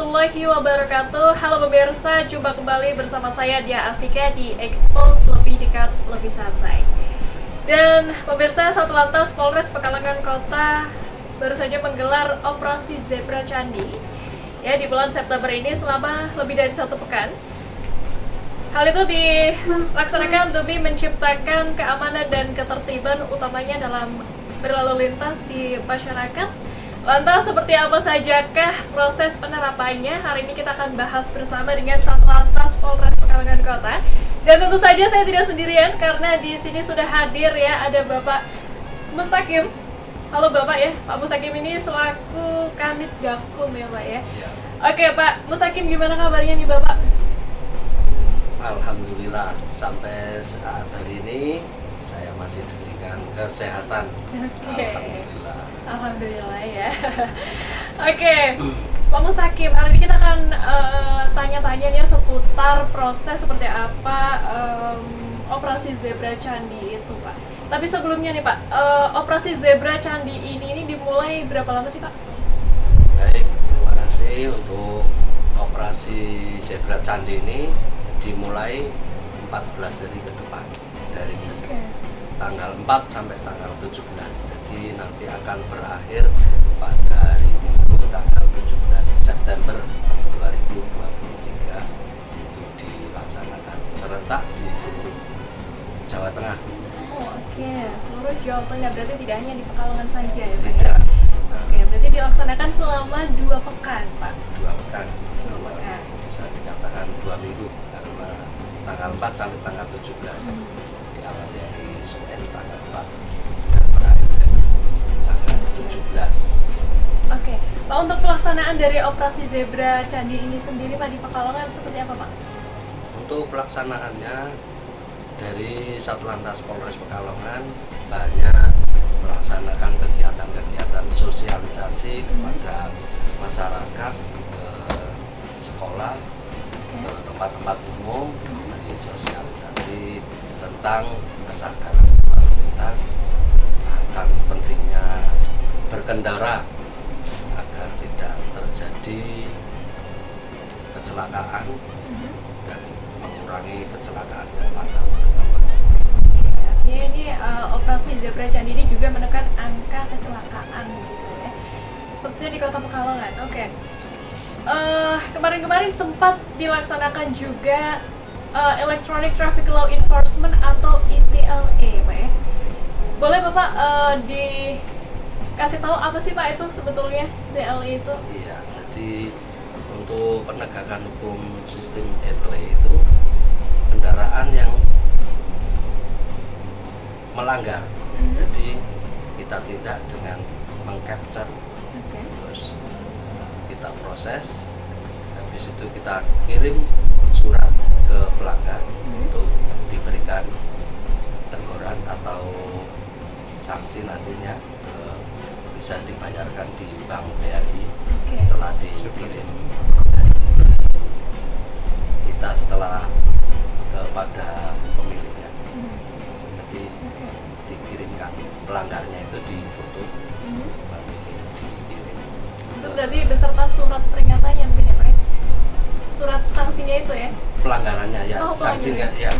warahmatullahi wabarakatuh. Halo pemirsa, jumpa kembali bersama saya Dia Astika di Expose Lebih Dekat Lebih Santai. Dan pemirsa, Satlantas Polres Pekalongan Kota baru saja menggelar operasi Zebra Candi ya di bulan September ini selama lebih dari 1 pekan. Hal itu dilaksanakan demi menciptakan keamanan dan ketertiban utamanya dalam berlalu lintas di masyarakat. Lantas seperti apa sajakah proses penerapannya? Hari ini kita akan bahas bersama dengan Satlantas Polres Pekalongan Kota. Dan tentu saja saya tidak sendirian karena di sini sudah hadir ya ada Bapak Mustaqim. Halo Bapak ya, Pak Mustaqim ini selaku Kanit Gakum ya Pak ya. Oke Pak Mustaqim, gimana kabarnya nih Bapak? Alhamdulillah sampai saat hari ini saya masih diberikan kesehatan. Alhamdulillah ya. Oke, Pak Mustaqim, hari ini kita akan tanya-tanya nih seputar proses seperti apa operasi Zebra Candi itu Pak. Tapi sebelumnya nih Pak, operasi Zebra Candi ini dimulai berapa lama sih Pak? Baik, terima kasih. Untuk operasi Zebra Candi ini dimulai 14 hari ke depan dari tanggal 4 sampai tanggal 17. Jadi nanti akan berakhir pada hari Minggu tanggal 17 September 2023. Itu dilaksanakan serentak di seluruh Jawa Tengah. Oke, seluruh Jawa Tengah, berarti tidak hanya di Pekalongan saja ya Pak? Tidak. Oke, berarti dilaksanakan selama 2 pekan Pak? 2 pekan. Bisa dikatakan 2 minggu karena tanggal 4 sampai tanggal 17. Diawali dari Senin tanggal 4 dan berakhir tanggal 17. Oke, Pak, untuk pelaksanaan dari operasi Zebra Candi ini sendiri Pak di Pekalongan seperti apa Pak? Untuk pelaksanaannya dari Satlantas Polres Pekalongan banyak melaksanakan kegiatan-kegiatan sosialisasi kepada masyarakat, sekolah, tempat-tempat umum, dari sosialisasi tentang kesadaran lalu lintas, akan pentingnya berkendara agar tidak terjadi kecelakaan dan mengurangi kecelakaan yang fatal. Ya, ini operasi Zebra Candi ini juga menekan angka kecelakaan gitu ya, khususnya di Kota Pekalongan. Oke. Kemarin-kemarin sempat dilaksanakan juga Electronic Traffic Law Enforcement atau ETLA Pak ya. Boleh Bapak dikasih tahu apa sih Pak itu sebetulnya ETLA itu? Iya, jadi untuk penegakan hukum sistem ETLA itu kendaraan yang melanggar. Jadi kita tindak dengan mengcapture, terus kita proses, habis itu kita kirim surat ke pelanggar untuk diberikan teguran atau sanksi nantinya, bisa dibayarkan di Bank BRI setelah dikirim. Kita setelah kepada pemiliknya, jadi dikirimkan pelanggarnya itu difoto, nanti dikirim. Itu berarti beserta surat peringatannya mungkin ya Pak ya? Surat sanksinya itu ya? Pelanggarannya ya, sanksinya ya.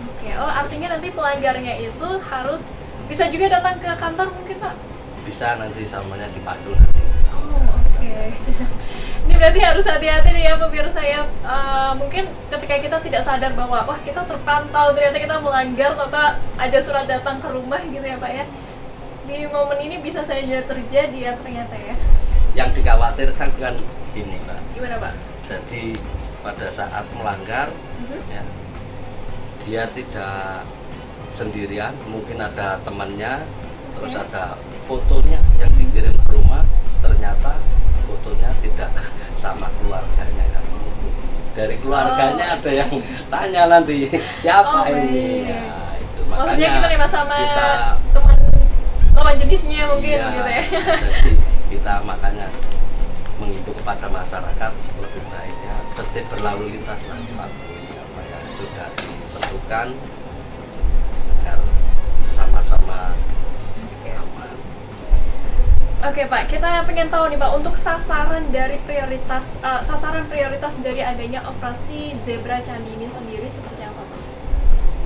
Oke, artinya nanti pelanggarnya itu harus bisa juga datang ke kantor mungkin Pak? Bisa, nanti samanya dipandu nanti. Oke. Ini berarti harus hati-hati nih ya pemirsa ya. Mungkin ketika kita tidak sadar bahwa wah kita terpantau, ternyata kita melanggar, atau ada surat datang ke rumah gitu ya Pak ya. Di momen ini bisa saja terjadi ya ternyata ya. Yang dikhawatirkan kan ini Pak. Gimana Pak? Jadi pada saat melanggar, ya, dia tidak sendirian, mungkin ada temannya, terus ada fotonya yang dikirim ke rumah, ternyata fotonya tidak sama keluarganya kan. Dari keluarganya ada yang tanya nanti siapa ini. Ya, itu maksudnya kita nih sama kita, teman jenisnya mungkin iya, gitu ya. Jadi kita makanya mengimbau kepada masyarakat lebih baiknya tertib berlalu lintas nanti apa yang sudah ditentukan agar sama-sama aman. Oke Pak, kita pengen tahu nih Pak, untuk sasaran prioritas dari adanya operasi Zebra Candi ini sendiri seperti apa Pak?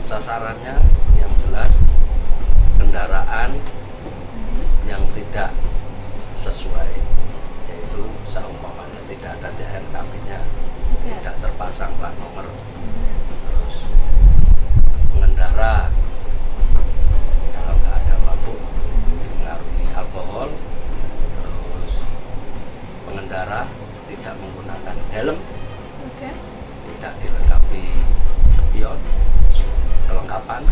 Sasarannya yang jelas kendaraan yang tidak sesuai, yaitu seumpamanya tidak ada TNKP-nya, tidak terpasang plat nomor, terus pengendara kalau nggak ada mabuk dipengaruhi alkohol, terus pengendara tidak menggunakan helm, tidak dilengkapi spion kelengkapan,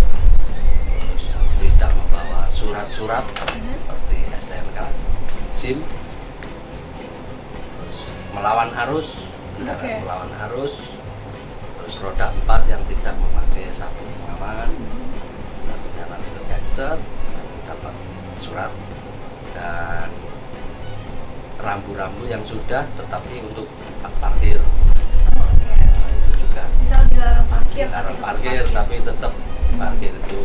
terus tidak membawa surat-surat seperti STNK, SIM, terus melawan arus, kendaraan melawan arus, terus roda 4 yang tidak memakai sabuk pengaman, tentunya nanti tercatat, nanti dapat surat, dan rambu-rambu yang sudah tetapi untuk parkir. Nah, itu juga Misal dilarang parkir, tapi tetap parkir itu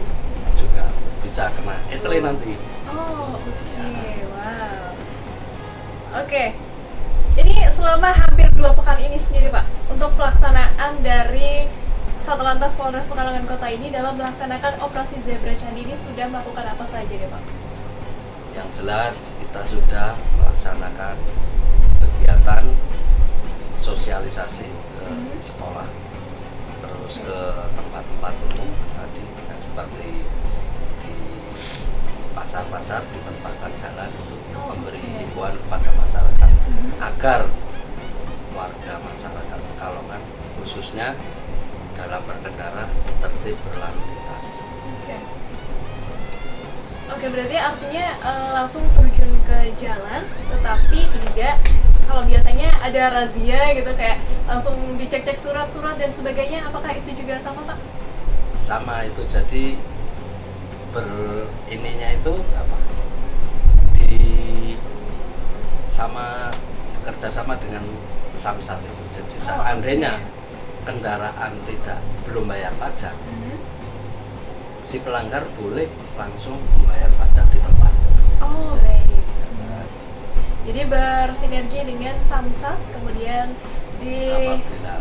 juga bisa kena etle nanti. Oh, wow. Oke. Ini selama hampir 2 pekan ini sendiri Pak, untuk pelaksanaan dari Satlantas Polres Pekalongan Kota ini dalam melaksanakan operasi Zebra Candi ini sudah melakukan apa saja deh Pak? Yang jelas kita sudah melaksanakan kegiatan sosialisasi ke sekolah, terus ke tempat-tempat umum tadi, seperti di pasar-pasar, di perempatan jalan, untuk memberi himbauan kepada masyarakat agar warga masyarakat Pekalongan khususnya dalam berkendara tertib berlalu lintas. Oke, berarti artinya langsung terjun ke jalan, tetapi tidak kalau biasanya ada razia gitu kayak langsung dicek-cek surat-surat dan sebagainya, apakah itu juga sama Pak? Sama itu, jadi ininya itu apa? Bekerja sama dengan Samsat itu. Jadi seandainya kendaraan belum bayar pajak, si pelanggar boleh langsung membayar pajak di tempat. Oh, baik. Jadi bersinergi dengan Samsat, kemudian apabila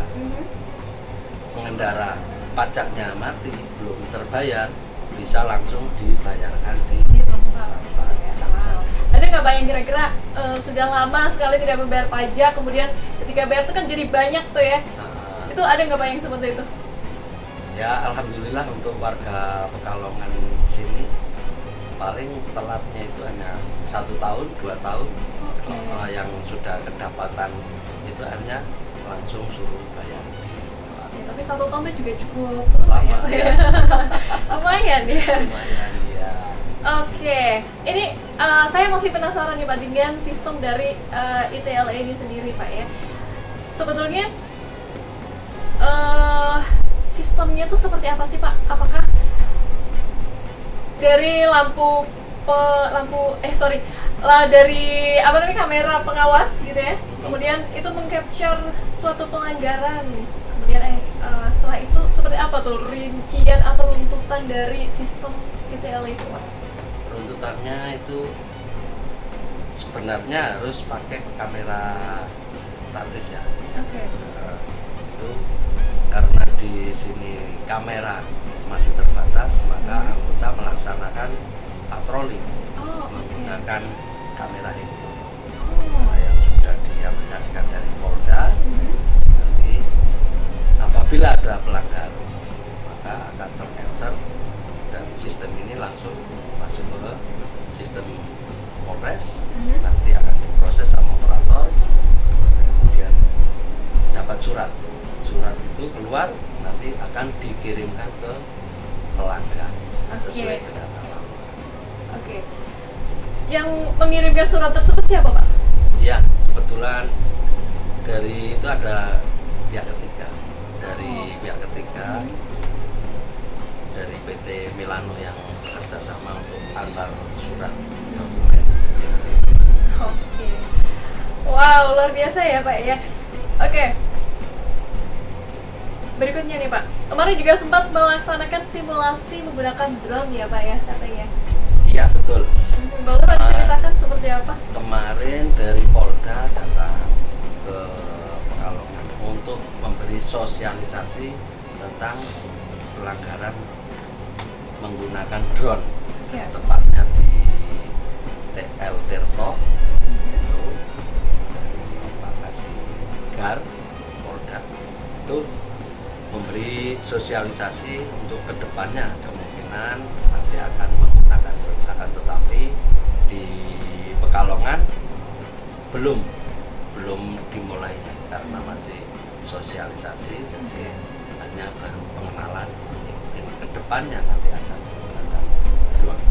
pengendara pajaknya mati belum terbayar, bisa langsung dibayarkan di tempat. Samsat. Ada nggak Pak yang kira-kira sudah lama sekali tidak membayar pajak, kemudian ketika bayar itu kan jadi banyak tuh ya? Itu ada nggak Pak yang seperti itu? Ya, alhamdulillah untuk warga Pekalongan sini paling telatnya itu hanya 1 tahun, 2 tahun. Yang sudah kedapatan itu hanya langsung suruh bayar di tempat. Tapi 1 tahun itu juga cukup lama ya. Lumayan ya. Lumayan ya. Oke, ini saya masih penasaran nih Pak dengan sistem dari ITLE ini sendiri Pak ya. Sebetulnya sistemnya tuh seperti apa sih Pak? Apakah dari dari kamera pengawas gitu ya, kemudian itu mengcapture suatu pelanggaran, kemudian setelah itu seperti apa tuh rincian atau runtutan dari sistem ITLE itu Pak? Runtutannya itu sebenarnya harus pakai kamera statis ya. Itu karena di sini kamera masih terbatas, maka anggota melaksanakan patroli menggunakan kamera itu. Yang sudah diaplikasikan dari Polda, nanti apabila ada pelanggar maka akan tercapture dan sistem ini langsung masuk ke sistem Polres, nanti akan diproses sama operator, kemudian dapat surat itu keluar, nanti akan dikirimkan ke pelanggan sesuai dengan alamat. Yang mengirimkan surat tersebut siapa Pak? Ya, kebetulan dari itu ada pihak ketiga, pihak ketiga dari PT Milano yang kerjasama untuk antar surat dokumen. Wow, luar biasa ya Pak ya. Berikutnya nih Pak, kemarin juga sempat melaksanakan simulasi menggunakan drone ya Pak ya katanya. Iya betul. Boleh Pak diceritakan seperti seperti apa? Kemarin dari Polda datang ke Pekalongan untuk memberi sosialisasi tentang pelanggaran menggunakan drone, Ya. tepatnya di TL Tirto itu dari Pak Kasigar Polda itu memberi sosialisasi untuk kedepannya kemungkinan nanti akan menggunakan drone, akan tetapi di Pekalongan belum dimulainya karena masih sosialisasi, jadi hanya baru pengenalan. Mungkin kedepannya nanti akan menggunakan drone.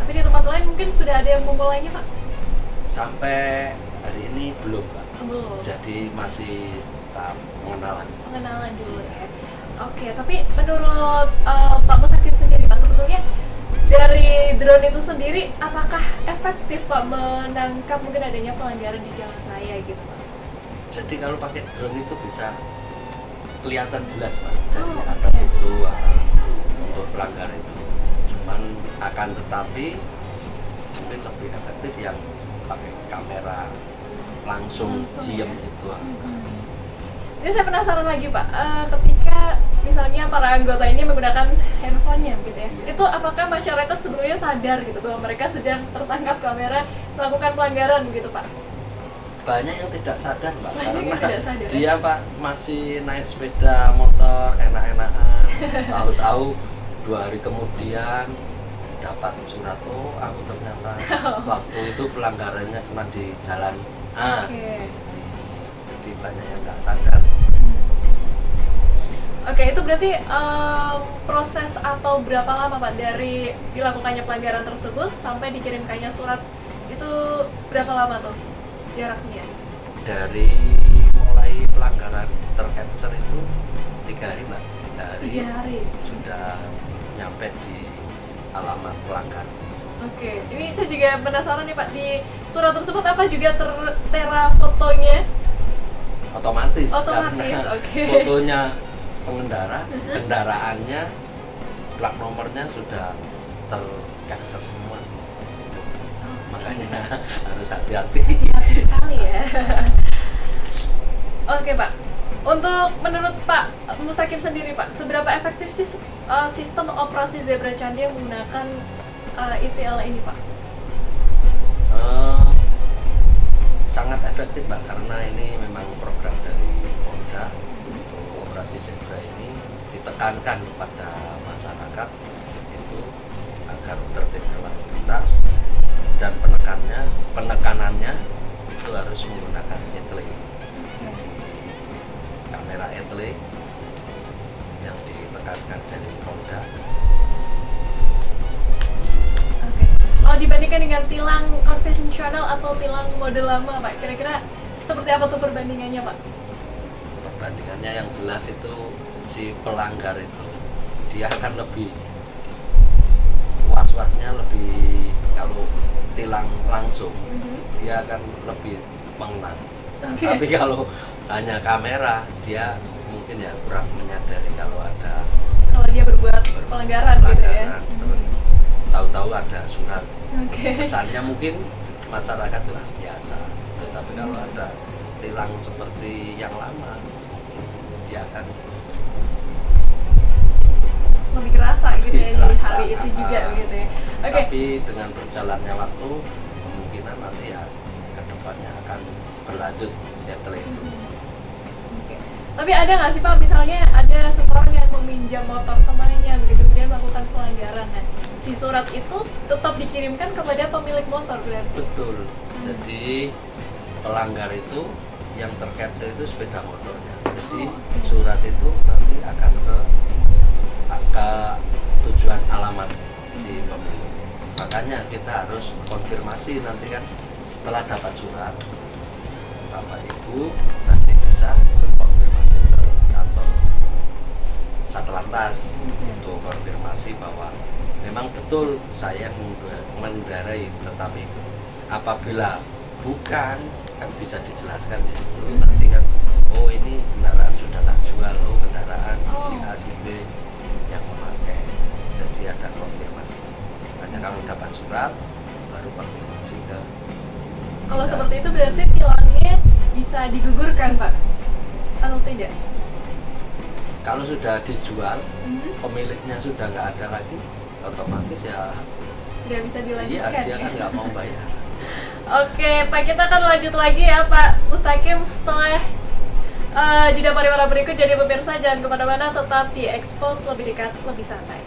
Tapi di tempat lain mungkin sudah ada yang memulainya, Pak? Sampai hari ini belum, Pak. Belum. Jadi masih tahap Pengenalan dulu ya. Oke, tapi menurut Pak Musakir sendiri, Pak, sebetulnya dari drone itu sendiri apakah efektif, Pak, menangkap mungkin adanya pelanggaran di jalan raya gitu, Pak? Jadi kalau pakai drone itu bisa kelihatan jelas, Pak, dari Oh, atas oke. itu untuk pelanggar itu. Cuman akan tetapi mungkin lebih efektif yang pakai kamera langsung diem ya? itu. Ini saya penasaran lagi, Pak, ketika misalnya para anggota ini menggunakan handphonenya gitu ya, Iya. itu apakah masyarakat sebetulnya sadar gitu bahwa mereka sedang tertangkap kamera melakukan pelanggaran gitu, Pak? Banyak yang tidak sadar, Pak, Banyak yang karena tidak sadar. dia, Pak, masih naik sepeda motor enak-enakan, tahu-tahu 2 hari kemudian dapat surat, oh aku ternyata waktu itu pelanggarannya kena di jalan A. Oke. Jadi banyak yang nggak sadar. Oke, itu berarti proses atau berapa lama, Pak, dari dilakukannya pelanggaran tersebut sampai dikirimkannya surat itu berapa lama tuh jaraknya? Dari mulai pelanggaran tercapture itu 3 hari, Mbak. 3 hari. Sudah nyampe di alamat pelanggar. Oke, ini saya juga penasaran nih, Pak, di surat tersebut apa juga tertera fotonya? Otomatis, Otomatis, karena oke. fotonya pengendara, kendaraannya, plat nomornya sudah tercapture semua. Makanya harus hati-hati. Hati sekali ya. Oke, Pak. Untuk menurut Pak Musakir sendiri, Pak, seberapa efektif sih sistem operasi Zebra Candi yang menggunakan ITL ini, Pak? Sangat efektif, Mbak, karena ini memang program dari Polda untuk operasi Zebra ini ditekankan kepada masyarakat itu agar tertib berlalu lintas dan penekanannya itu harus menggunakan etle. Jadi kamera etle yang ditekankan dari Polda. Oke. Kalau dibandingkan dengan tilang konvensional atau tilang mode lama, Pak, kira-kira seperti apa tuh perbandingannya, Pak? Perbandingannya yang jelas itu si pelanggar itu dia akan lebih was-wasnya lebih, kalau tilang langsung dia akan lebih mengenal. Nah, Oke. tapi kalau hanya kamera dia mungkin ya kurang menyadari kalau ada Kalau dia berbuat pelanggaran gitu ya. pelanggaran, terus tahu-tahu ada surat. Oke. Kesannya mungkin masyarakat itu biasa, tetapi kalau ada tilang seperti yang lama mungkin dia akan Lebih kerasa gitu ya di Kerasa, hari itu juga gitu ya. Oke. Tapi dengan berjalannya waktu kemungkinan nanti ya kedepannya akan berlanjut etle itu. Oke. Tapi ada nggak sih, Pak, misalnya ada seseorang yang meminjam motor temannya begitu kemudian melakukan pelanggaran, nah si surat itu tetap dikirimkan kepada pemilik motor berarti? Betul. Jadi pelanggar itu yang tercapture itu sepeda motornya. Jadi surat itu nanti akan ke tujuan alamat si pemilik. Makanya kita harus konfirmasi nanti kan setelah dapat surat, Bapak Ibu nanti bisa berkonfirmasi ke kantor Satlantas untuk konfirmasi bahwa memang betul saya mengendarai, tetapi apabila bukan kan bisa dijelaskan di situ nanti kan, oh ini kendaraan sudah tak jual, oh kendaraan si A si B yang memakai. Jadi ada konfirmasi. Hanya kalau dapat surat baru konfirmasi ke Kalau Bisa. seperti itu berarti tilangnya bisa digugurkan, Pak? Atau tidak? Kalau sudah dijual, pemiliknya sudah nggak ada lagi, otomatis ya Tidak bisa iya dilanjutkan. dia Ya? kan nggak mau bayar. Oke, Pak, kita akan lanjut lagi ya, Pak Mustaqim, setelah jeda pariwara berikut. Jadi pemirsa jangan kemana-mana, tetap di Expose Lebih Dekat, Lebih Santai.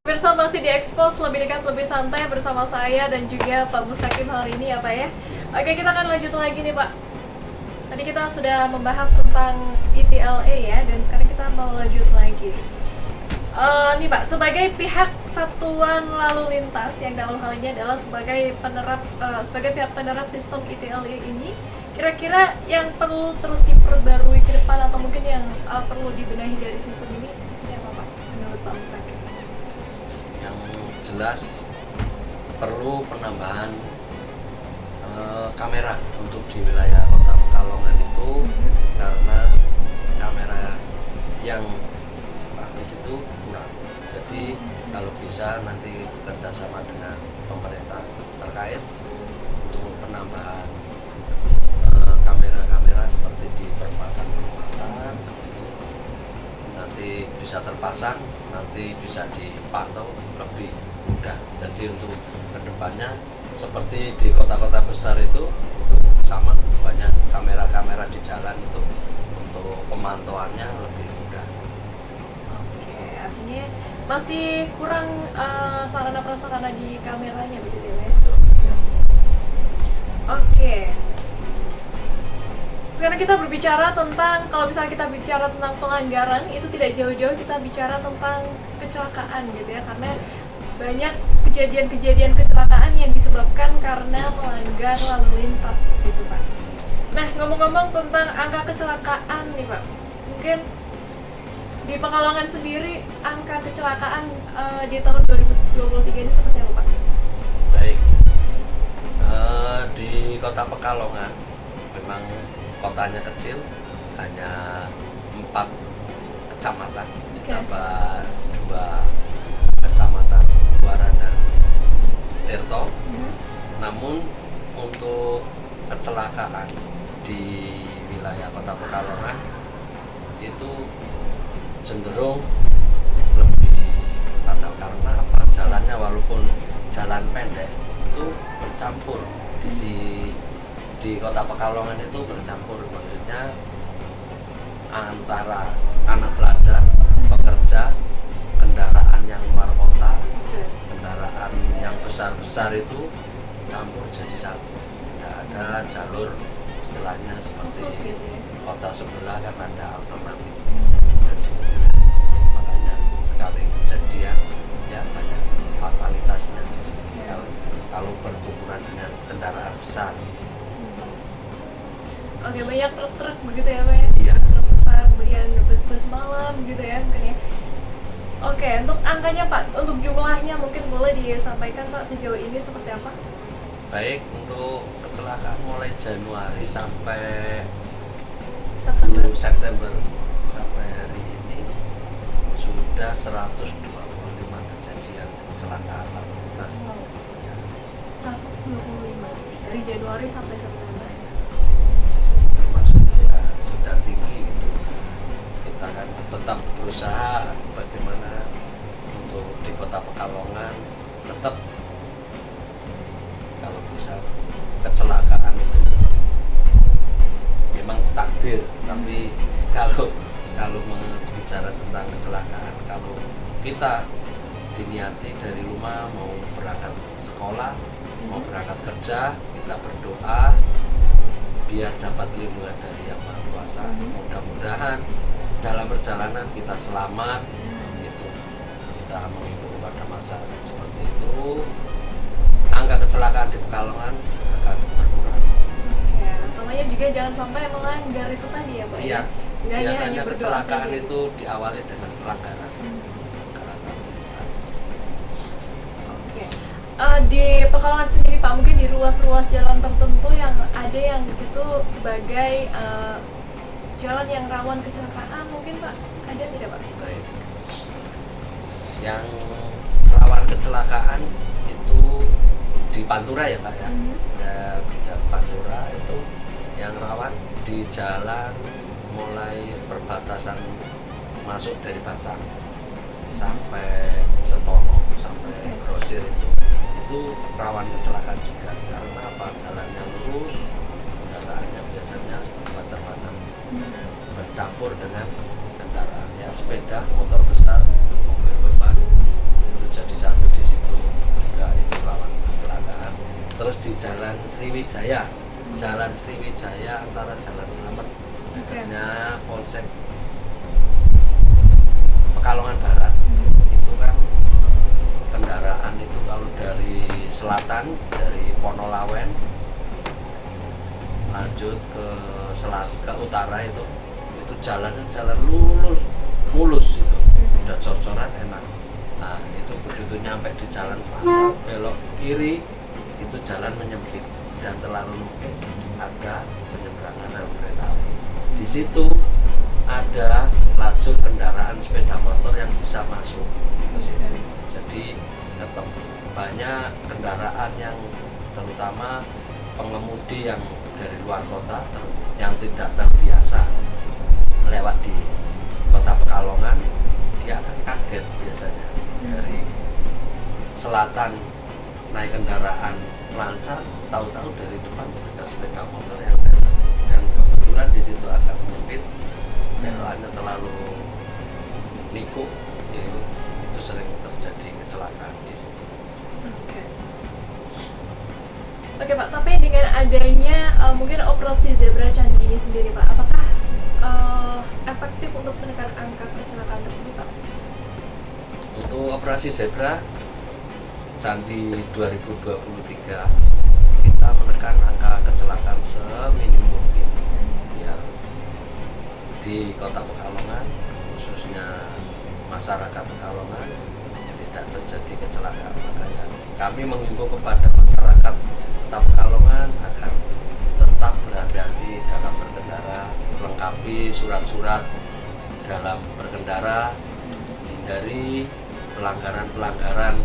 Pemirsa masih di Expose Lebih Dekat, Lebih Santai bersama saya dan juga Pak Mustaqim hari ini ya, Pak ya. Oke, kita akan lanjut lagi nih, Pak. Tadi kita sudah membahas tentang ETLA ya, dan sekarang kita mau lanjut lagi. Nih Pak, sebagai pihak satuan lalu lintas yang dalam hal ini adalah sebagai pihak penerap sistem ETLA ini, kira-kira yang perlu terus diperbarui ke depan atau mungkin yang perlu dibenahi dari sistem ini seperti apa, Pak, menurut Pak Mustaqim? Yang jelas perlu penambahan kamera untuk di wilayah Kota Pekalongan itu, karena kamera yang statis itu kurang. Jadi kalau bisa nanti bekerja sama dengan pemerintah terkait untuk penambahan kamera-kamera seperti di perempatan itu nanti bisa terpasang, nanti bisa dipantau lebih mudah. Jadi untuk kedepannya seperti di kota-kota besar itu sama, banyak kamera-kamera di jalan itu untuk pemantauannya lebih mudah. Oke, artinya masih kurang sarana prasarana di kameranya begitu ya? Oke. Sekarang kita berbicara tentang, kalau misalnya kita bicara tentang pelanggaran, itu tidak jauh-jauh kita bicara tentang kecelakaan gitu ya, karena banyak kejadian-kejadian kecelakaan yang disebabkan karena melanggar lalu lintas gitu Pak. Nah, ngomong-ngomong tentang angka kecelakaan nih Pak, mungkin di Pekalongan sendiri angka kecelakaan di tahun 2023 ini seperti apa Pak? Baik, di Kota Pekalongan memang kotanya kecil, hanya 4 kecamatan, ditambah 2 kecamatan Muara dan Tirto. Namun untuk kecelakaan di wilayah Kota Pekalongan itu cenderung lebih fatal karena apa? Jalannya walaupun jalan pendek itu bercampur di Kota Pekalongan itu bercampur, maksudnya antara anak pelajar, pekerja, kendaraan yang luar kota, kendaraan yang besar-besar itu campur jadi satu. Tidak ada jalur istilahnya seperti Khusus gitu ya? kota sebelah kan ada alternatif. Jadi makanya sekali kejadian ya banyak fatalitasnya di sini kalau bertumburan dengan kendaraan besar. Oke, banyak truk-truk begitu ya Pak ya? Iya. Truk besar, kemudian bus-bus malam gitu ya mungkin ya. Oke, untuk angkanya Pak, untuk jumlahnya mungkin boleh disampaikan Pak sejauh ini seperti apa? Baik, untuk kecelakaan mulai Januari sampai September. September sampai hari ini sudah 125 kejadian kecelakaan lalu lintas. Ya, 125 dari Januari sampai September. termasuknya ya sudah tinggi gitu. Kita kan tetap berusaha bagaimana untuk di Kota Pekalongan tetap kalau bisa kecelakaan itu memang takdir, tapi kalau bicara tentang kecelakaan, kalau kita diniati dari rumah mau berangkat sekolah, mau berangkat kerja, kita berdoa biar dapat lindungan dari Yang Maha Kuasa. Mudah-mudahan dalam perjalanan kita selamat, itu kita mengimbau kepada masyarakat seperti itu. Angka kecelakaan kecelakaan di Pekalongan akan berkurang. Oke, namanya juga jangan sampai melanggar itu tadi ya Pak. Iya. Nggak hanya Biasanya berdoa kecelakaan saja. itu diawali dengan pelanggaran. Pelanggaran lalu lintas. Oke. Di Pekalongan sendiri Pak, mungkin di ruas-ruas jalan tertentu yang ada yang di situ sebagai jalan yang rawan kecelakaan mungkin Pak, ada tidak Pak? Baik. Yang rawan kecelakaan itu di Pantura ya Pak ya. Ya, di Jalan Pantura itu yang rawan di jalan mulai perbatasan masuk dari Batang sampai Setono sampai Grosir itu rawan kecelakaan juga karena apa, jalannya lurus, kendaraannya biasanya batar-batar bercampur dengan kendaraan ya, sepeda, motor besar, mobil beban itu jadi satu di situ, juga itu rawan kecelakaan. Terus di Jalan Sriwijaya antara Jalan Slamet dekatnya Polsek Pekalongan Barat itu kan kendaraan itu kalau dari selatan dari Ponolawen lanjut ke utara itu jalannya jalan mulus itu udah cor-coran enak. Nah itu begitu nyampe di jalan selatan belok kiri itu jalan menyempit dan terlalu nukik, ada penyeberangan rel kereta api. Di situ ada lajur kendaraan sepeda motor yang bisa masuk ke sini. Jadi ketemu banyak kendaraan yang terutama pengemudi yang dari luar kota yang tidak terbiasa lewat di kota Pekalongan, dia akan kaget biasanya dari selatan naik kendaraan lancar, tahu-tahu dari depan ada sepeda motor yang datang dan kebetulan di situ agak menyempit, belokannya terlalu liku, jadi itu sering terjadi kecelakaan di situ. Oke Pak, tapi dengan adanya mungkin operasi zebra candi ini sendiri Pak, apakah efektif untuk menekan angka kecelakaan tersebut Pak? Untuk operasi zebra Candi 2023 kita menekan angka kecelakaan seminim mungkin biar di kota Pekalongan khususnya masyarakat Pekalongan tidak terjadi kecelakaan. Makanya kami menghimbau kepada masyarakat kota Pekalongan agar tetap berhati-hati dalam berkendara, melengkapi surat-surat dalam berkendara, hindari pelanggaran-pelanggaran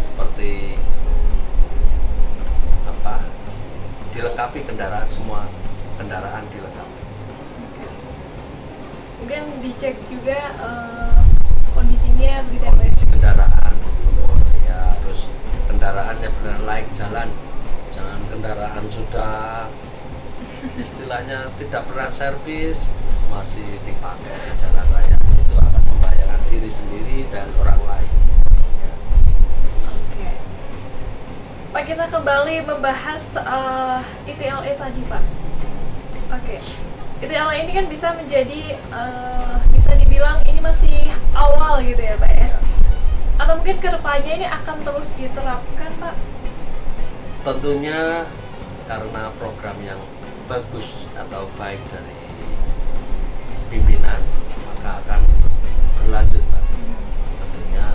seperti apa, dilengkapi kendaraan, semua kendaraan dilengkapi. Mungkin dicek juga kondisinya begitu ya Pak? Kondisi kendaraan betul ya, harus kendaraannya benar layak jalan, jangan kendaraan sudah istilahnya tidak pernah servis masih dipakai di jalan raya, itu akan membahayakan diri sendiri dan orang lain. Pak, kita kembali membahas ITLE tadi Pak. Oke. ITLE ini kan bisa menjadi bisa dibilang ini masih awal gitu ya Pak ya? Atau mungkin kedepannya ini akan terus diterapkan Pak? Tentunya karena program yang bagus atau baik dari pimpinan maka akan berlanjut Pak. Tentunya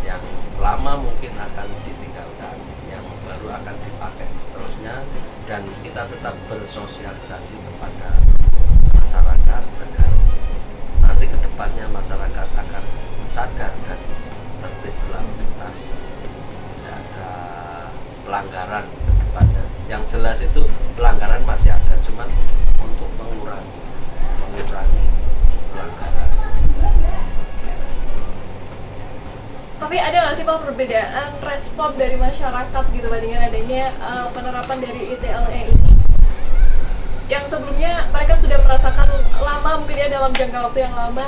yang lama mungkin akan ditinggalkan, yang baru akan dipakai seterusnya, dan kita tetap bersosialisasi kepada masyarakat agar nanti kedepannya masyarakat akan sadar dan tertib lalu lintas, tidak ada pelanggaran kedepannya. Yang jelas itu pelanggaran masih ada, cuman untuk mengurangi pelanggaran. Tapi ada nggak sih Pak perbedaan respon dari masyarakat gitu Pak dengan adanya penerapan dari ITLE ini? Yang sebelumnya mereka sudah merasakan lama mungkin ya, dalam jangka waktu yang lama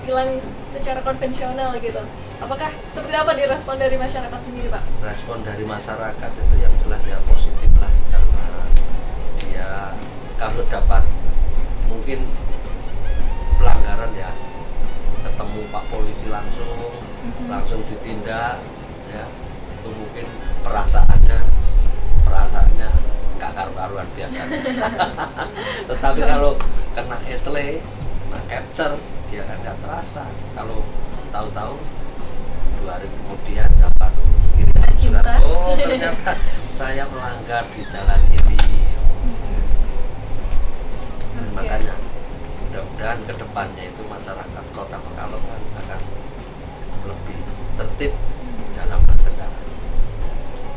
tilang secara konvensional gitu. Apakah seperti apa direspon dari masyarakat sendiri Pak? Respon dari masyarakat itu yang jelas ya positif lah, karena dia kalau dapat mungkin pelanggaran ya ketemu Pak Polisi langsung ditindak ya, itu mungkin perasaannya nggak karu-karuan biasa. Tetapi kalau kena etle, nah capture dia kan nggak terasa. Kalau tahu-tahu 2 hari kemudian dapat kiriman surat, oh ternyata saya melanggar di jalan ini. Makanya mudah-mudahan kedepannya itu masyarakat Kota Pekalongan akan lebih tertib dalam berkendara.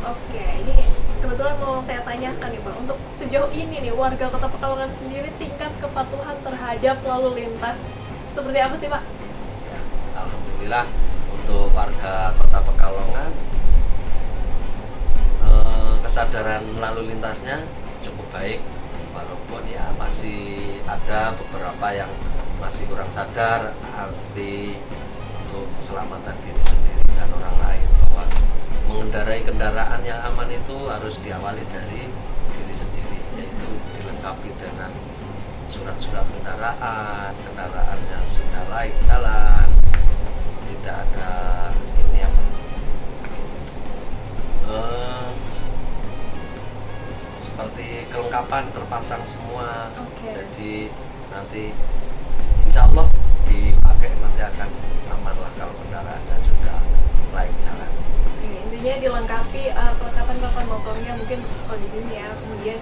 Oke, ini kebetulan mau saya tanyakan nih Pak, untuk sejauh ini nih warga Kota Pekalongan sendiri tingkat kepatuhan terhadap lalu lintas seperti apa sih Pak? Ya, alhamdulillah untuk warga Kota Pekalongan kesadaran lalu lintasnya cukup baik, walaupun ya masih ada beberapa yang masih kurang sadar arti untuk keselamatan diri sendiri dan orang lain, bahwa mengendarai kendaraan yang aman itu harus diawali dari diri sendiri, yaitu dilengkapi dengan surat-surat kendaraannya sudah layak jalan, tidak ada ini apa seperti kelengkapan terpasang semua. Jadi nanti insya Allah dipakai nanti akan aman lah kalau kendaraannya sudah layak jalan. Intinya dilengkapi perlengkapan motornya, mungkin kondisinya, kemudian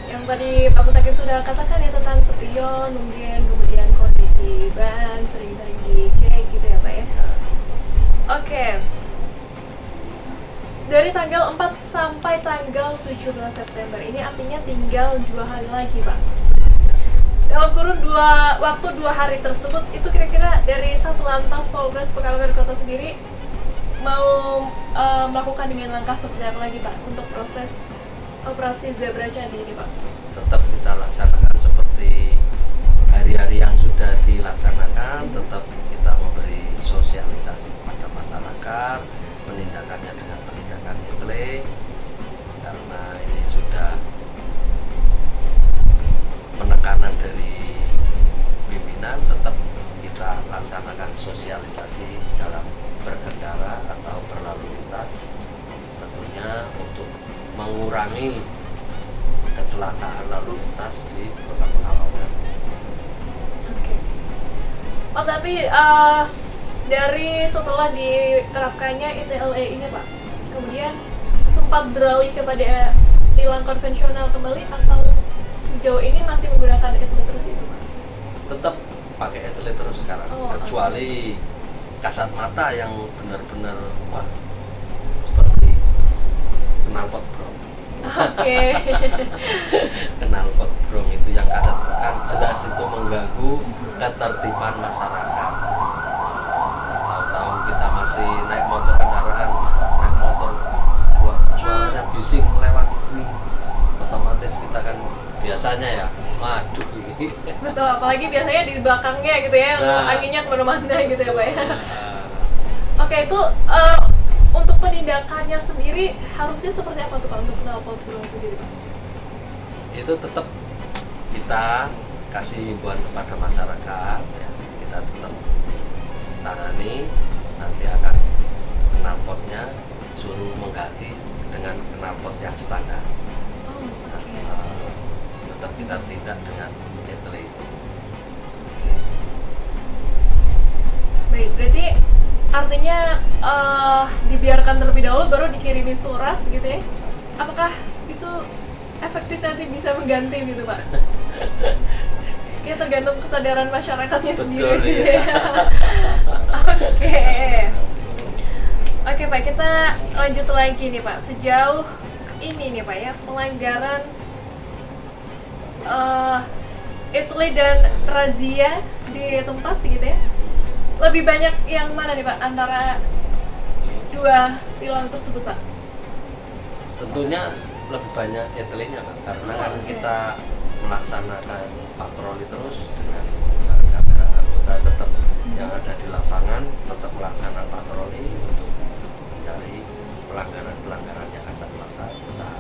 yang tadi Pak Mustaqim sudah katakan ya tentang spion, mungkin kemudian kondisi ban sering-sering dicek gitu ya Pak ya. Oke. Dari tanggal 4 sampai tanggal 17 September ini artinya tinggal 2 hari lagi Pak. Dalam kurun waktu 2 hari tersebut, itu kira-kira dari Satlantas Polres Pekalongan Kota sendiri mau melakukan dengan langkah seperti apa lagi Pak untuk proses operasi Zebra Candi ini Pak? Tetap kita laksanakan seperti hari-hari yang sudah dilaksanakan, tetap kita memberi sosialisasi kepada masyarakat, penindakannya dengan penindakan etle, karena ini sudah penekanan dari pimpinan. Tetap kita laksanakan sosialisasi dalam berkendara atau berlalu lintas, tentunya untuk mengurangi kecelakaan lalu lintas di Kota Pekalongan. Oke. Oh tapi dari setelah diterapkannya ITLE ini Pak, kemudian sempat beralih kepada tilang konvensional kembali atau sejauh ini masih menggunakan etle terus itu Pak? Tetap pakai etle terus sekarang, kecuali kasat mata yang benar-benar wah seperti knalpot brong. Oke. Knalpot brong itu yang kadang kan jelas itu mengganggu ketertiban masyarakat. Tahu-tahu kita masih naik motor wah suaranya bising lewat ini, otomatis kita kan biasanya ya waduh ini. Betul, apalagi biasanya di belakangnya gitu ya, anginnya kemana-mana gitu ya Pak ya. Oke, itu untuk penindakannya sendiri harusnya seperti apa tuh Pak untuk knalpot brong sendiri Pak? Itu tetap kita kasih himbauan kepada masyarakat ya, kita tetap tangani, nanti akan knalpotnya suruh mengganti dengan knalpot yang standar. Tetap kita tindak dengan etle itu. Baik, berarti artinya dibiarkan terlebih dahulu baru dikirimin surat gitu ya? Apakah itu efektif nanti bisa mengganti gitu Pak? Ya tergantung kesadaran masyarakatnya sendiri gitu ya. Oke Pak, kita lanjut lagi nih Pak. Sejauh ini nih Pak ya, pelanggaran etle dan razia di tempat gitu ya, lebih banyak yang mana nih Pak antara dua tilang tersebut Pak? Tentunya lebih banyak etle-nya Pak, karena kan kita melaksanakan patroli terus dengan kamera anggota tetap yang ada di lapangan, tetap melaksanakan patroli untuk mencari pelanggaran yang kasat mata, kita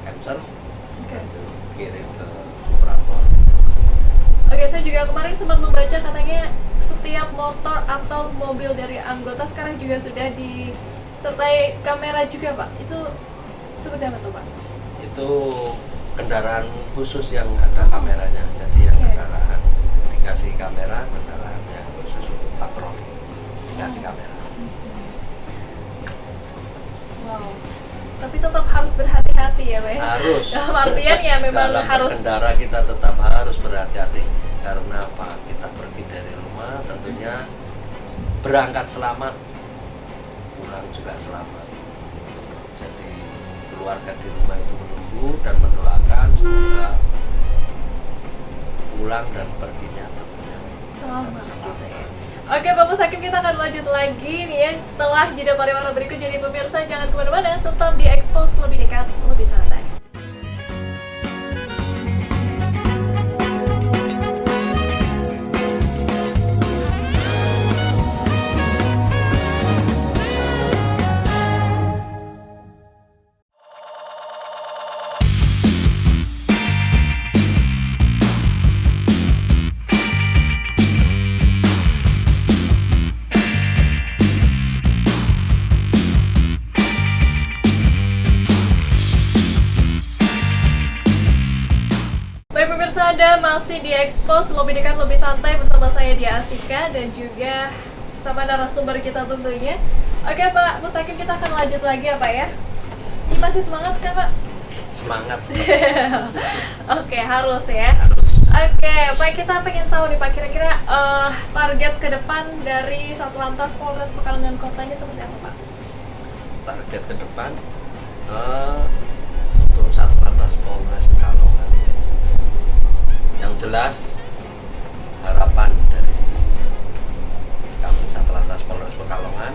capture itu kirim ke operator. Oke, saya juga kemarin sempat membaca katanya setiap motor atau mobil dari anggota sekarang juga sudah sertai kamera juga Pak, itu seperti apa tuh Pak? Itu kendaraan khusus yang ada kameranya, jadi yang kendaraan dikasih kamera, kendaraan yang khusus untuk patroli dikasih kamera. Wow. Tapi tetap harus berhati-hati ya Pak ya? Harus. Dalam artian ya memang dalam harus berkendara kita tetap harus berhati-hati karena apa? Kita pergi dari rumah tentunya berangkat selamat, pulang juga selamat. Jadi keluarga di rumah itu menunggu dan mendoakan semoga pulang dan perginya tentunya selamat gitu ya. Oke Pak Mustakim, kita akan lanjut lagi nih ya setelah jeda pariwara berikut. Jadi pemirsa jangan kemana-mana, tetap di Expose lebih dekat, lebih santai. Anda masih di Expose lebih dekat lebih santai bersama saya Dia Astika dan juga sama narasumber kita tentunya. Oke Pak Mustakim, kita akan lanjut lagi ya Pak ya. Ini masih semangat kan Pak? Semangat. Oke, harus ya. Harus. Oke Pak, kita pengen tahu nih Pak, kira-kira target ke depan dari Satlantas Polres Pekalongan Kotanya seperti apa Pak? Target ke depan untuk Satlantas Polres Pekalongan yang jelas harapan dari kami Satlantas Polres Pekalongan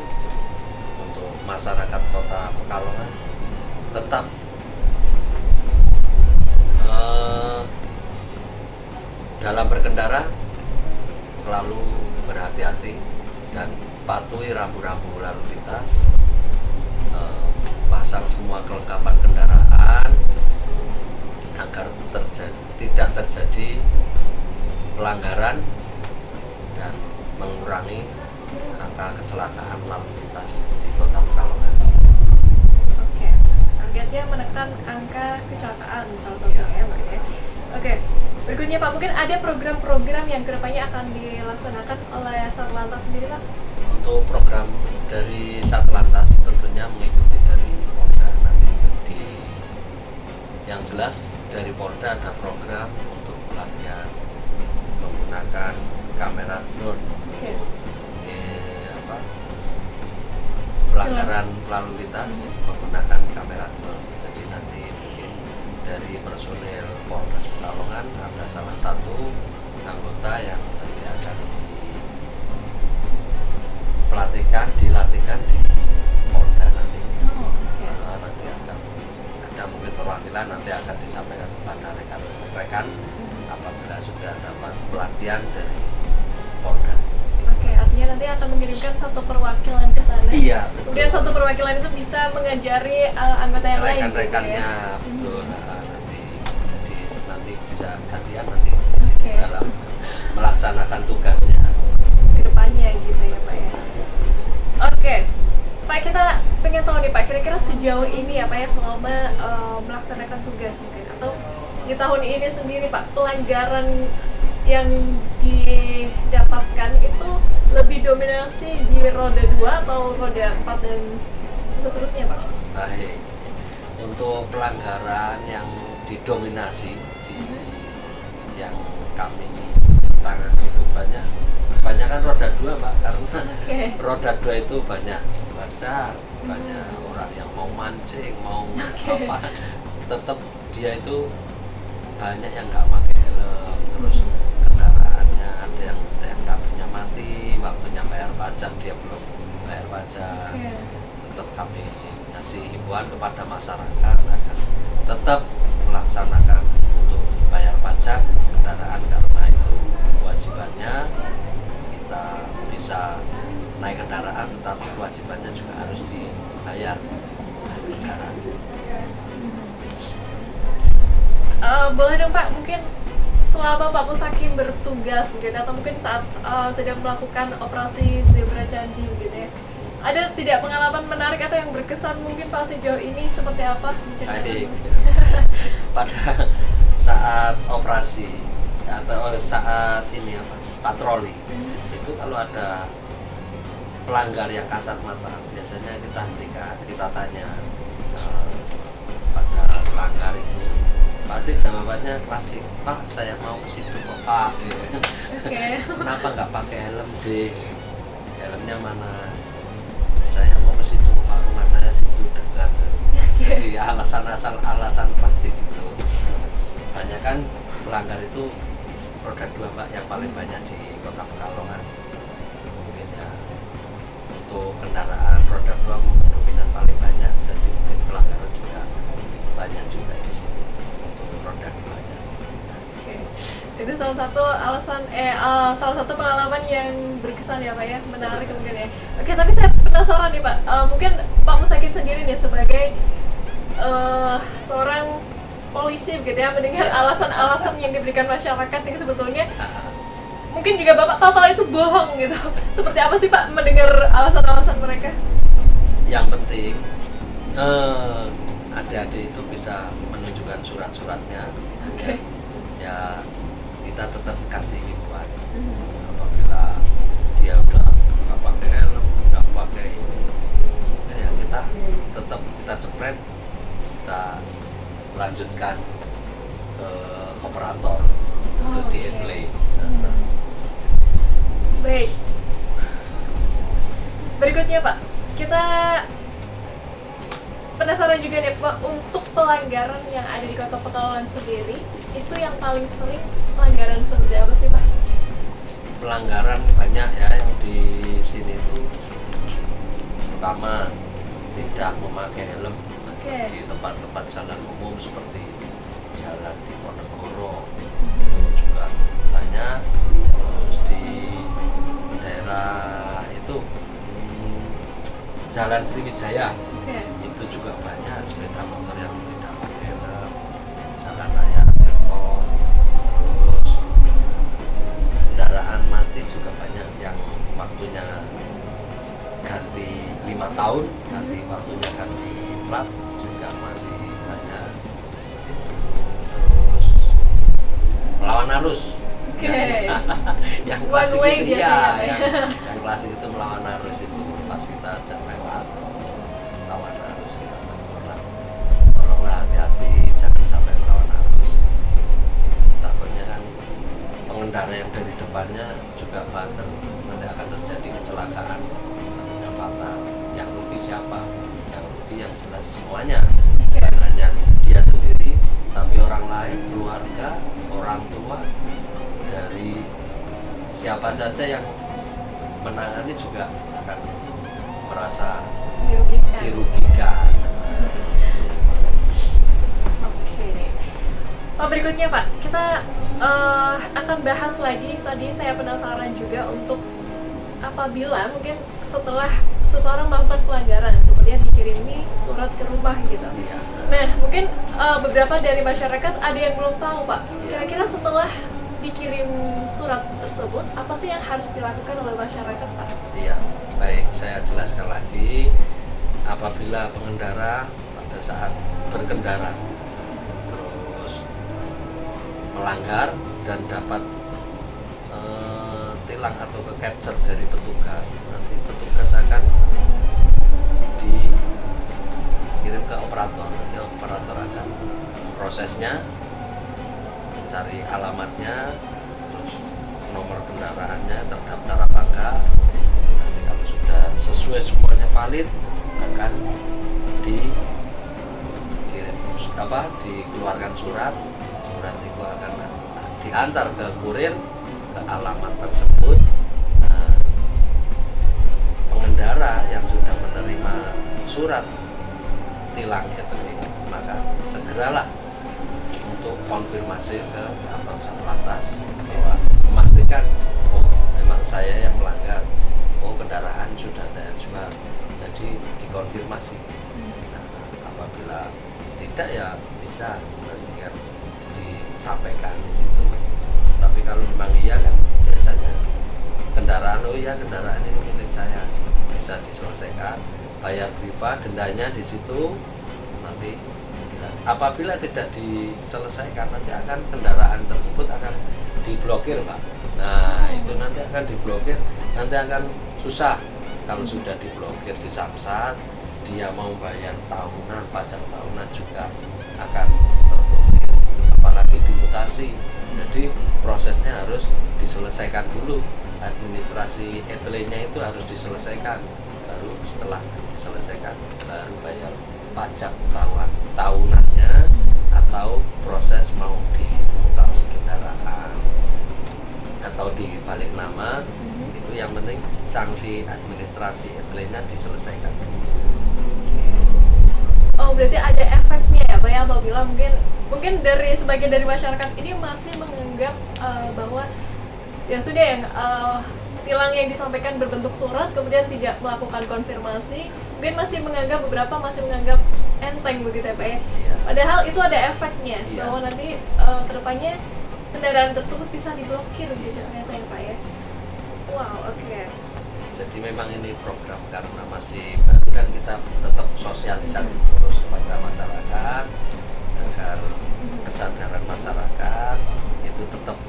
untuk masyarakat Kota Pekalongan tetap dalam berkendara selalu berhati-hati dan patuhi rambu-rambu lalu lintas, pasang semua kelengkapan kendaraan agar tidak terjadi pelanggaran dan mengurangi angka kecelakaan lalu lintas di Kota Pekalongan. Oke, targetnya menekan angka kecelakaan salah satunya ya Pak ya. Oke, berikutnya Pak, mungkin ada program-program yang kedepannya akan dilaksanakan oleh Satlantas sendiri Pak? Untuk program dari Satlantas tentunya mengikuti dari Polda nanti yang jelas dari Polda ada program untuk pelatihan menggunakan kamera drone. Okay. Pelanggaran lalu lintas menggunakan kamera drone. Jadi nanti mungkin dari personil Polres Pekalongan ada salah satu anggota yang nanti akan dilatihkan di Polda nanti. Nanti akan ada mungkin perwakilan nanti akan disampaikan kepada rekan-rekan apabila sudah dapat pelatihan dari Polda. Oke, artinya nanti akan mengirimkan satu perwakilan ke sana. Iya, betul. Kemudian satu perwakilan itu bisa mengajari anggota yang lain. Rekan-rekannya, ya? Betul. Nanti jadi nanti bisa gantian nanti dalam melaksanakan tugasnya. Kedepannya gitu ya Pak ya. Oke, Pak, kita pengen tahu nih Pak, kira-kira sejauh ini ya Pak ya selama melaksanakan tugas mungkin atau di tahun ini sendiri Pak, pelanggaran yang didapatkan itu lebih dominasi di roda 2 atau roda 4 dan seterusnya Pak? Baik, untuk pelanggaran yang didominasi yang kami tangani itu banyak kan roda 2 Pak, karena roda 2 itu banyak baca, banyak orang yang mau mancing, mau apa, tetap dia itu banyak yang nggak pakai helm, terus kendaraannya ada yang kabinnya mati, waktunya bayar pajak dia belum bayar pajak. Tetap kami kasih himbauan kepada masyarakat agar tetap melaksanakan untuk bayar pajak kendaraan karena itu kewajibannya. Kita bisa naik kendaraan tetapi kewajibannya juga harus dibayar kendaraan. Boleh dong Pak, mungkin selama Pak Mustakim bertugas gitu atau mungkin saat sedang melakukan operasi Zebra Candi gitu ya, ada tidak pengalaman menarik atau yang berkesan mungkin Pak sejauh ini seperti apa? Baik. Pada saat operasi atau saat ini apa patroli itu kalau ada pelanggar yang kasat mata biasanya kita hentikan, kita tanya pada pelanggar itu pasti jawabannya klasik, Pak saya mau ke situ kok Pak. Okay. Kenapa nggak pakai helm deh, helmnya mana, saya mau ke situ Pak, rumah saya situ dekat. Jadi alasan klasik itu banyak kan pelanggar itu roda 2 Pak yang paling banyak di Kota Pekalongan. Mungkin ya untuk kendaraan roda 2 dominan paling banyak, jadi mungkin pelanggar juga banyak juga di sini untuk roda 2-nya. Oke. Itu salah satu alasan salah satu pengalaman yang berkesan ya Pak ya, menarik mungkin ya. Oke, tapi saya penasaran nih Pak, mungkin Pak Musakin sendiri nih sebagai seorang polisi gitu ya, mendengar alasan-alasan yang diberikan masyarakat yang sebetulnya mungkin juga Bapak tahu kalau itu bohong gitu. Seperti apa sih Pak mendengar alasan-alasan mereka? Yang penting adik-adik itu bisa menunjukkan surat-suratnya. Oke. Ya kita tetap kasih himbauan. Apabila dia udah nggak pakai helm, nggak pakai ini, ya kita tetap kita cepret, kita lanjutkan ke operator untuk di-play. Baik. Berikutnya Pak, kita penasaran juga nih Pak, untuk pelanggaran yang ada di Kota Pekalongan sendiri, itu yang paling sering pelanggaran seperti apa sih Pak? Pelanggaran banyak ya yang di sini itu. Pertama, tidak memakai helm. Okay. Di tempat-tempat jalan umum seperti jalan Diponegoro itu juga banyak, terus di daerah itu Jalan Sriwijaya itu juga banyak sepeda motor yang tidak pakai helm, jalan raya Tirto, terus kendaraan mati juga banyak yang waktunya ganti 5 tahun, nanti waktunya ganti plat juga masih banyak itu. Terus melawan arus. Yang klasik itu ya, yang klasik itu melawan arus itu pas kita jalan lewat melawan arus kita tolonglah hati-hati jangan sampai melawan arus. Takutnya kan pengendara yang dari depannya juga banter, nanti akan terjadi kecelakaan yang fatal. Yang rugi siapa? Yang rugi yang jelas semuanya, bukan hanya dia sendiri tapi orang lain, keluarga, orang tua, dari siapa saja yang menangani juga akan merasa dirugikan. Oke. Pak, berikutnya Pak, kita akan bahas lagi. Tadi saya penasaran juga untuk apabila mungkin setelah seseorang melakukan pelanggaran kemudian dikirimi surat ke rumah gitu. Iya. Nah, mungkin beberapa dari masyarakat ada yang belum tahu Pak. Kira-kira setelah dikirim surat tersebut, apa sih yang harus dilakukan oleh masyarakat Pak? Iya, baik, saya jelaskan lagi. Apabila pengendara pada saat berkendara terus melanggar dan dapat tilang atau ke capture dari petugas, nanti petugas akan dikirim ke operator. Nanti operator akan memprosesnya, mencari alamatnya, terus nomor kendaraannya terdaftar apa enggak. Itu nanti kalau sudah sesuai semuanya valid akan dikeluarkan surat itu akan diantar ke kurir ke alamat tersebut. Nah, pengendara yang sudah menerima surat tilang itu maka segeralah untuk konfirmasi ke kantor Satlantas bahwa memastikan memang saya yang melanggar, kendaraan sudah saya jual, jadi dikonfirmasi. Nah, apabila tidak ya bisa biar disampaikan di situ. Tapi kalau memang iya kan biasanya kendaraan, kendaraan ini milik saya, bisa diselesaikan, bayar priva, dendanya di situ. Nanti apabila tidak diselesaikan, nanti akan kendaraan tersebut akan diblokir, Pak. Nah, itu nanti akan diblokir, nanti akan susah kalau sudah diblokir di Samsat. Dia mau bayar tahunan, pajak tahunan juga akan terblokir, apalagi dimutasi. Jadi prosesnya harus diselesaikan dulu, administrasi ETL-nya itu harus diselesaikan, baru setelah diselesaikan baru bayar pajak tahunannya atau proses mau dimutasi kendaraan atau dibalik nama. Itu yang penting sanksi administrasi ETL-nya diselesaikan. Oh, berarti ada efeknya ya Pak ya, apabila mungkin dari sebagian dari masyarakat ini masih menganggap bahwa ya sudah yang tilang yang disampaikan berbentuk surat kemudian tidak melakukan konfirmasi, mungkin beberapa masih menganggap enteng begitu ya Pak ya. Iya. Padahal itu ada efeknya, Iya. bahwa nanti kedepannya kendaraan tersebut bisa diblokir gitu ternyata ya Pak ya. Wow, oke. Jadi memang ini program karena masih baru, kan kita tetap sosialisasi terus kepada masyarakat agar kesadaran masyarakat itu tetap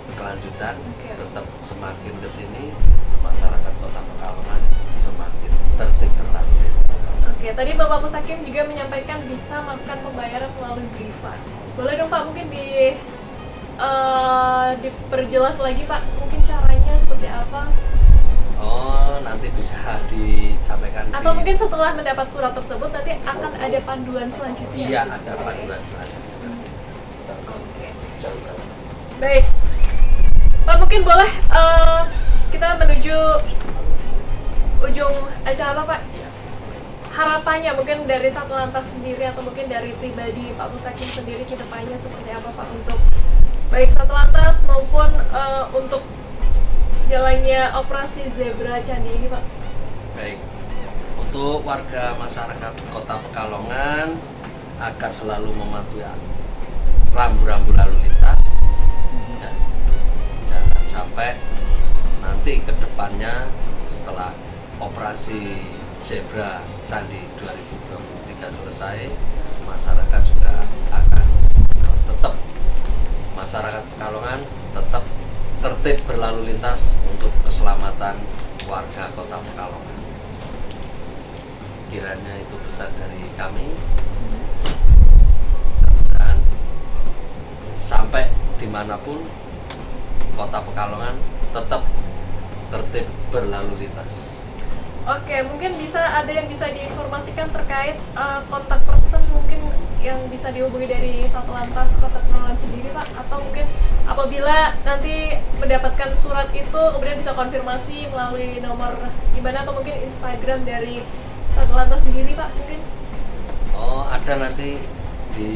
berkelanjutan, tetap semakin kesini masyarakat Kota Pekalongan semakin tertib berlalu lintas. Oke, tadi Bapak Pusakim juga menyampaikan bisa melakukan pembayaran melalui priva. Boleh dong Pak mungkin diperjelas lagi Pak, mungkin caranya seperti apa? Oh, nanti bisa disampaikan. Atau mungkin setelah mendapat surat tersebut nanti akan ada panduan selanjutnya. Iya, ada panduan selanjutnya. Oke. Baik. Pak mungkin boleh kita menuju ujung acara Pak. Iya. Harapannya mungkin dari Satlantas sendiri atau mungkin dari pribadi Pak Mustakim sendiri ke depannya seperti apa Pak untuk baik Satlantas maupun untuk jalannya operasi Zebra Candi ini Pak? Baik, untuk warga masyarakat Kota Pekalongan agar selalu mematuhi rambu-rambu lalu lintas, dan jangan sampai nanti ke depannya setelah operasi Zebra Candi 2023 selesai, masyarakat juga akan tetap, masyarakat Pekalongan tetap tertib berlalu lintas untuk keselamatan warga Kota Pekalongan. Kiranya itu pesan dari kami, dan sampai dimanapun Kota Pekalongan tetap tertib berlalu lintas. Oke, mungkin ada yang bisa diinformasikan terkait kontak person mungkin yang bisa dihubungi dari Satlantas Kota Pekalongan sendiri Pak, atau mungkin apabila nanti mendapatkan surat itu kemudian bisa konfirmasi melalui nomor gimana, atau mungkin Instagram dari Satlantas sendiri Pak mungkin? Oh, ada nanti di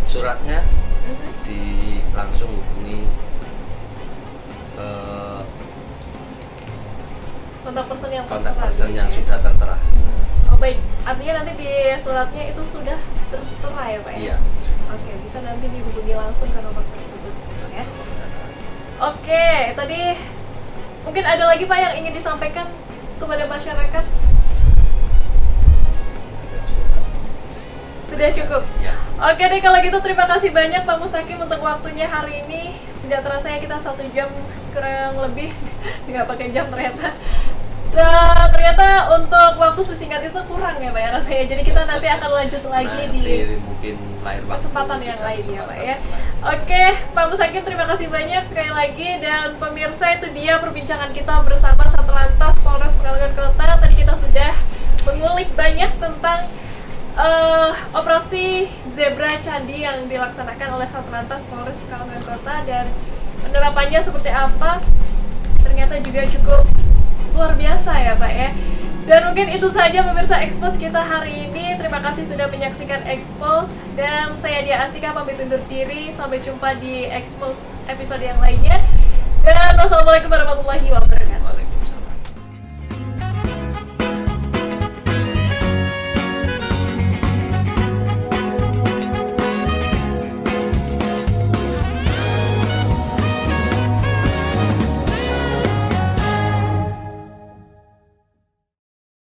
suratnya, langsung hubungi kontak person yang sudah tertera. Oh baik, artinya nanti di suratnya itu sudah tertera ya Pak ya? Iya. Oke, bisa nanti dihubungi langsung ke nomor tersebut ya. Oke, tadi mungkin ada lagi Pak yang ingin disampaikan kepada masyarakat? Sudah cukup? Ya. Oke deh, kalau gitu terima kasih banyak Pak Mustakim untuk waktunya hari ini. Tidak terasa ya kita 1 jam kurang lebih nggak pakai jam ternyata. Nah, ternyata untuk waktu sesingkat itu kurang ya Pak ya rasanya. Jadi kita nanti akan lanjut lagi di mungkin lain waktu, kesempatan yang lain ya Pak ya. Oke, Pak Mustakim terima kasih banyak sekali lagi, dan pemirsa itu dia perbincangan kita bersama Satlantas Polres Pekalongan Kota. Tadi kita sudah mengulik banyak tentang operasi Zebra Candi yang dilaksanakan oleh Satlantas Polres Pekalongan Kota, dan penerapannya seperti apa ternyata juga cukup luar biasa ya Pak ya. Dan mungkin itu saja pemirsa Expose kita hari ini. Terima kasih sudah menyaksikan Expose, dan saya Dia Astika pamit undur diri. Sampai jumpa di Expose episode yang lainnya, dan wassalamualaikum warahmatullahi wabarakatuh.